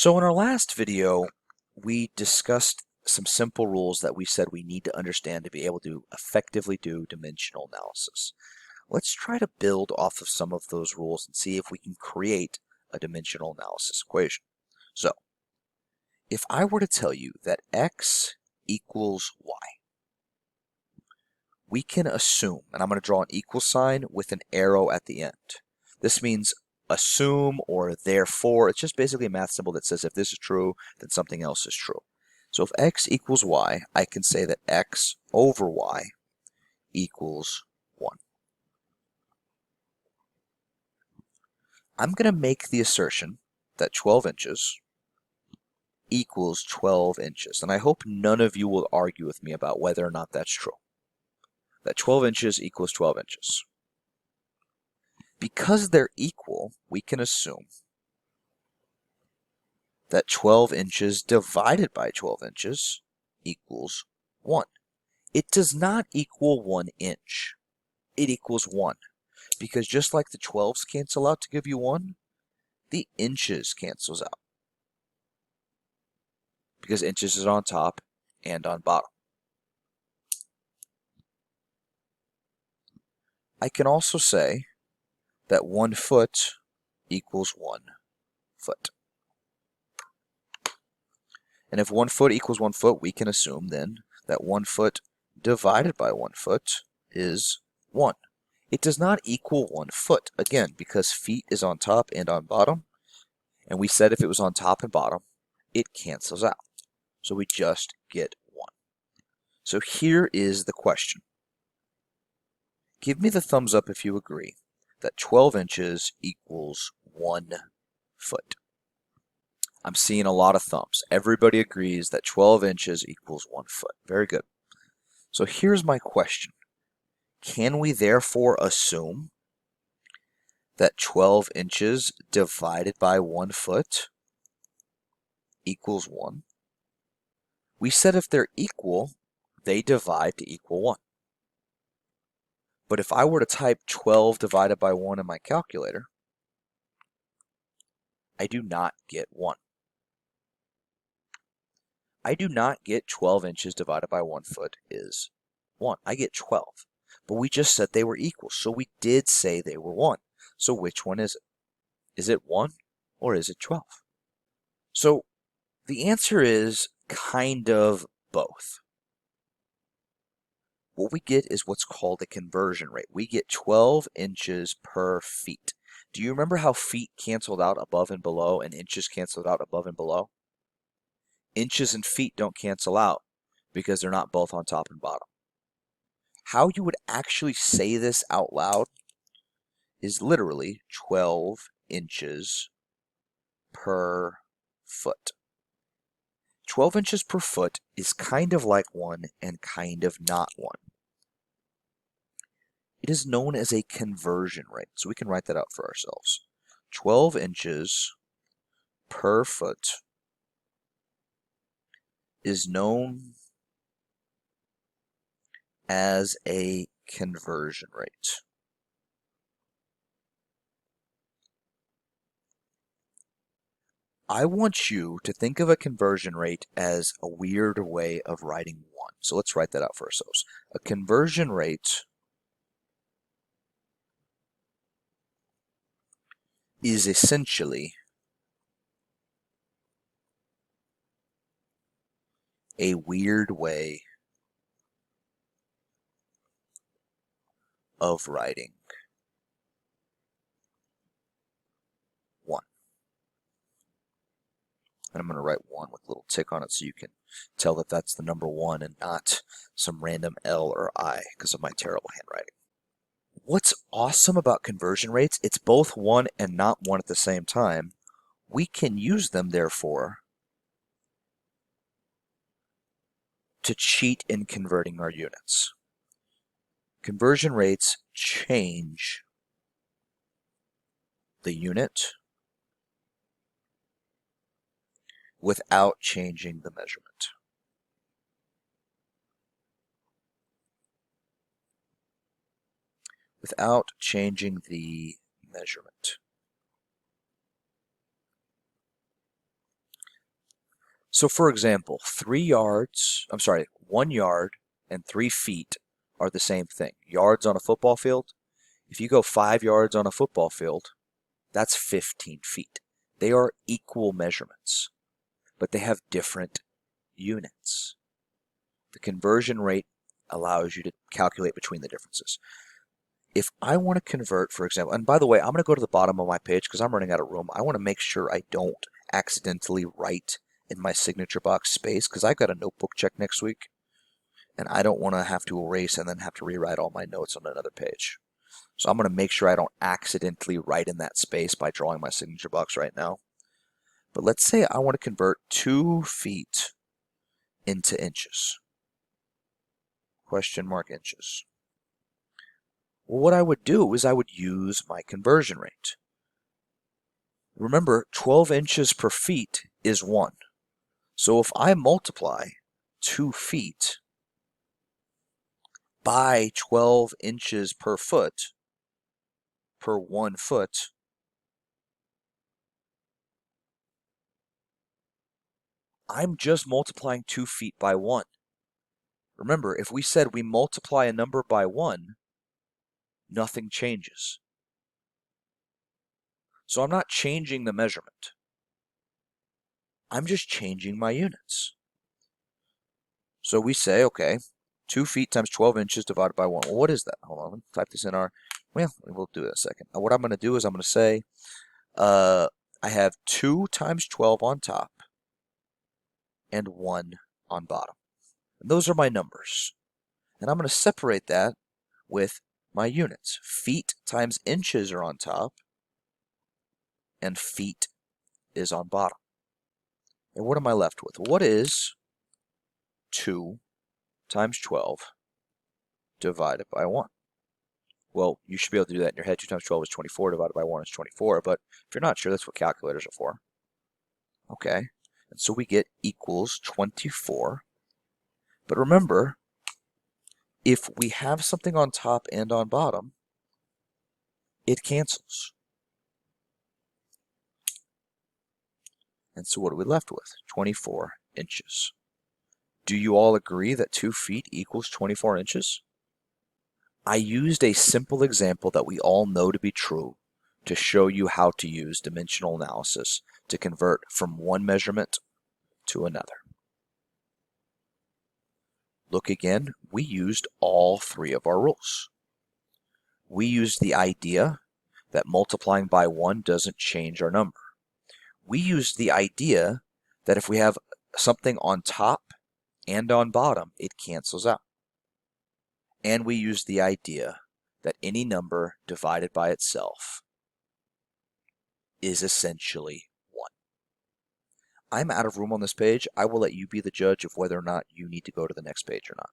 So in our last video, we discussed some simple rules that we said we need to understand to be able to effectively do dimensional analysis. Let's try to build off of some of those rules and see if we can create a dimensional analysis equation. So, if I were to tell you that x equals y, we can assume, and I'm going to draw an equal sign with an arrow at the end. This means assume or therefore. It's just basically a math symbol that says if this is true, then something else is true. So if x equals y, I can say that x over y equals 1. I'm going to make the assertion that 12 inches equals 12 inches. And I hope none of you will argue with me about whether or not that's true. That 12 inches equals 12 inches. Because they're equal, we can assume that 12 inches divided by 12 inches equals 1. It does not equal 1 inch. It equals 1. Because just like the 12s cancel out to give you 1, the inches cancels out. Because inches is on top and on bottom. I can also say that 1 foot equals 1 foot. And if 1 foot equals 1 foot, we can assume then that 1 foot divided by 1 foot is 1. It does not equal 1 foot, again, because feet is on top and on bottom. And we said if it was on top and bottom, it cancels out. So we just get 1. So here is the question. Give me the thumbs up if you agree that 12 inches equals 1 foot. I'm seeing a lot of thumbs. Everybody agrees that 12 inches equals 1 foot. Very good. So here's my question. Can we therefore assume that 12 inches divided by 1 foot equals 1? We said if they're equal, they divide to equal 1. But if I were to type 12 divided by 1 in my calculator, I do not get 1. I do not get 12 inches divided by 1 foot is 1. I get 12. But we just said they were equal, so we did say they were 1. So which one is it? Is it 1 or is it 12? So the answer is kind of both. What we get is what's called a conversion rate. We get 12 inches per feet. Do you remember how feet canceled out above and below and inches canceled out above and below? Inches and feet don't cancel out because they're not both on top and bottom. How you would actually say this out loud is literally 12 inches per foot. 12 inches per foot is kind of like 1 and kind of not 1. It is known as a conversion rate, so we can write that out for ourselves. 12 inches per foot is known as a conversion rate. I want you to think of a conversion rate as a weird way of writing 1. So let's write that out for ourselves. A conversion rate is essentially a weird way of writing 1. And I'm going to write 1 with a little tick on it so you can tell that that's the number 1 and not some random L or I because of my terrible handwriting. What's awesome about conversion rates, it's both 1 and not 1 at the same time. We can use them, therefore, to cheat in converting our units. Conversion rates change the unit without changing the measurement. Without changing the measurement. So for example, 1 yard and 3 feet are the same thing. Yards on a football field, if you go 5 yards on a football field, that's 15 feet. They are equal measurements, but they have different units. The conversion rate allows you to calculate between the differences. If I want to convert, for example, and by the way, I'm going to go to the bottom of my page because I'm running out of room. I want to make sure I don't accidentally write in my signature box space because I've got a notebook check next week, and I don't want to have to erase and then have to rewrite all my notes on another page. So I'm going to make sure I don't accidentally write in that space by drawing my signature box right now. But let's say I want to convert 2 feet into inches. Question mark inches. Well, what I would do is I would use my conversion rate. Remember, 12 inches per feet is 1. So if I multiply 2 feet by 12 inches per foot, per 1 foot, I'm just multiplying 2 feet by 1. Remember, if we said we multiply a number by 1, nothing changes. So I'm not changing the measurement. I'm just changing my units. So we say, okay, 2 feet times 12 inches divided by 1. Well, what is that? Hold on, let me type this in our, well, we'll do it in a second. What I'm going to do is I'm going to say, I have 2 times 12 on top and 1 on bottom. And those are my numbers. And I'm going to separate that with my units. Feet times inches are on top, and feet is on bottom. And what am I left with? What is 2 times 12 divided by 1? Well, you should be able to do that in your head. 2 times 12 is 24, divided by 1 is 24. But if you're not sure, that's what calculators are for. Okay, and so we get equals 24. But remember, if we have something on top and on bottom, it cancels. And so what are we left with? 24 inches. Do you all agree that 2 feet equals 24 inches? I used a simple example that we all know to be true to show you how to use dimensional analysis to convert from one measurement to another. Look again, we used all 3 of our rules. We used the idea that multiplying by 1 doesn't change our number. We used the idea that if we have something on top and on bottom, it cancels out. And we used the idea that any number divided by itself is essentially 1. I'm out of room on this page. I will let you be the judge of whether or not you need to go to the next page or not.